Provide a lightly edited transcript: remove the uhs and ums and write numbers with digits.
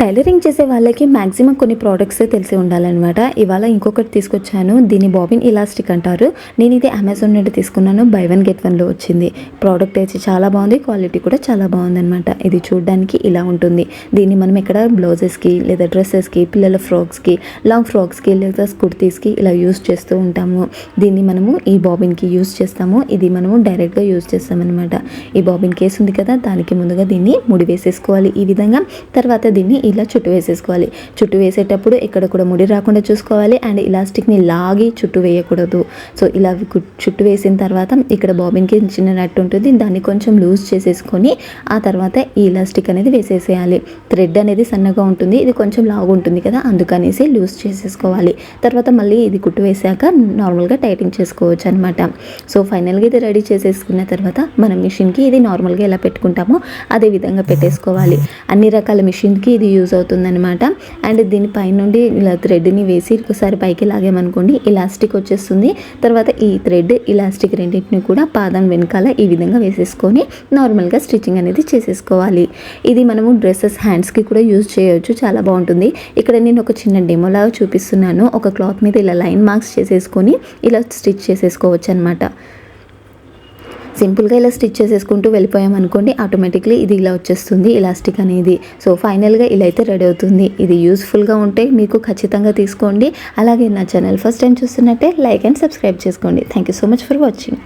Tailoring చేసే వాళ్ళకి maximum కొన్ని ప్రోడక్ట్స్ తెలిసి ఉండాలన్నమాట. ఇవాళ ఇంకొకటి తీసుకొచ్చాను. దీన్ని బాబిన్ ఇలాస్టిక్ అంటారు. నేను ఇది అమెజాన్ నుండి తీసుకున్నాను. బై 1 గెట్ 1లో వచ్చింది. ప్రోడక్ట్ అయితే చాలా బాగుంది, క్వాలిటీ కూడా చాలా బాగుందన్నమాట. ఇది చూడడానికి ఇలా ఉంటుంది. దీన్ని మనం ఇక్కడ బ్లౌజెస్కి లేదా డ్రెస్సెస్కి, పిల్లల ఫ్రాక్స్కి, లాంగ్ ఫ్రాక్స్కి లేదా కుర్తీస్కి ఇలా యూస్ చేస్తూ ఉంటాము. దీన్ని మనము ఈ బాబిన్కి యూస్ చేస్తాము. ఇది మనము డైరెక్ట్గా యూస్ చేస్తామన్నమాట. ఈ బాబిన్ కేసు ఉంది కదా, దానికి ముందుగా దీన్ని ముడి వేసేసుకోవాలి ఈ విధంగా. తర్వాత దీన్ని ఇలా చుట్టు వేసేసుకోవాలి. చుట్టు వేసేటప్పుడు ఇక్కడ కూడా ముడి రాకుండా చూసుకోవాలి. అండ్ ఇలాస్టిక్ని లాగి చుట్టు వేయకూడదు. సో ఇలా చుట్టు వేసిన తర్వాత ఇక్కడ బాబిన్కి చిన్న నట్టు ఉంటుంది, దాన్ని కొంచెం లూజ్ చేసేసుకొని ఆ తర్వాత ఈ ఇలాస్టిక్ అనేది వేసేసేయాలి. థ్రెడ్ అనేది సన్నగా ఉంటుంది, ఇది కొంచెం లాగు ఉంటుంది కదా, అందుకనేసి లూజ్ చేసేసుకోవాలి. తర్వాత మళ్ళీ ఇది కుట్టు వేసాక నార్మల్గా టైటింగ్ చేసుకోవచ్చు అనమాట. సో ఫైనల్గా ఇది రెడీ చేసేసుకున్న తర్వాత మనం మిషన్కి ఇది నార్మల్గా ఎలా పెట్టుకుంటామో అదే విధంగా పెట్టేసుకోవాలి. అన్ని రకాల మిషన్కి ఇది యూజ్ అవుతుందన్నమాట. అండ్ దీనిపై నుండి ఇలా థ్రెడ్ని వేసి ఒకసారి పైకి లాగామనుకోండి, ఇలాస్టిక్ వచ్చేస్తుంది. తర్వాత ఈ థ్రెడ్ ఇలాస్టిక్ రెండింటిని కూడా పాదం వెనకాల ఈ విధంగా వేసేసుకొని నార్మల్గా స్టిచ్చింగ్ అనేది చేసేసుకోవాలి. ఇది మనము డ్రెస్సెస్ హ్యాండ్స్కి కూడా యూజ్ చేయవచ్చు, చాలా బాగుంటుంది. ఇక్కడ నేను ఒక చిన్న డెమోలాగా చూపిస్తున్నాను. ఒక క్లాత్ మీద ఇలా లైన్ మార్క్స్ చేసేసుకొని ఇలా స్టిచ్ చేసేసుకోవచ్చు అనమాట. సింపుల్గా ఇలా స్టిచ్ చేసేసుకుంటూ వెళ్ళిపోయామనుకోండి, ఆటోమేటిక్లీ ఇది ఇలా వచ్చేస్తుంది ఇలాస్టిక్ అనేది. సో ఫైనల్గా ఇలా అయితే రెడీ అవుతుంది. ఇది యూస్ఫుల్గా ఉంటే మీకు ఖచ్చితంగా తీసుకోండి. అలాగే నా ఛానల్ ఫస్ట్ టైం చూస్తున్నట్టే లైక్ అండ్ సబ్స్క్రైబ్ చేసుకోండి. Thank you so much for watching.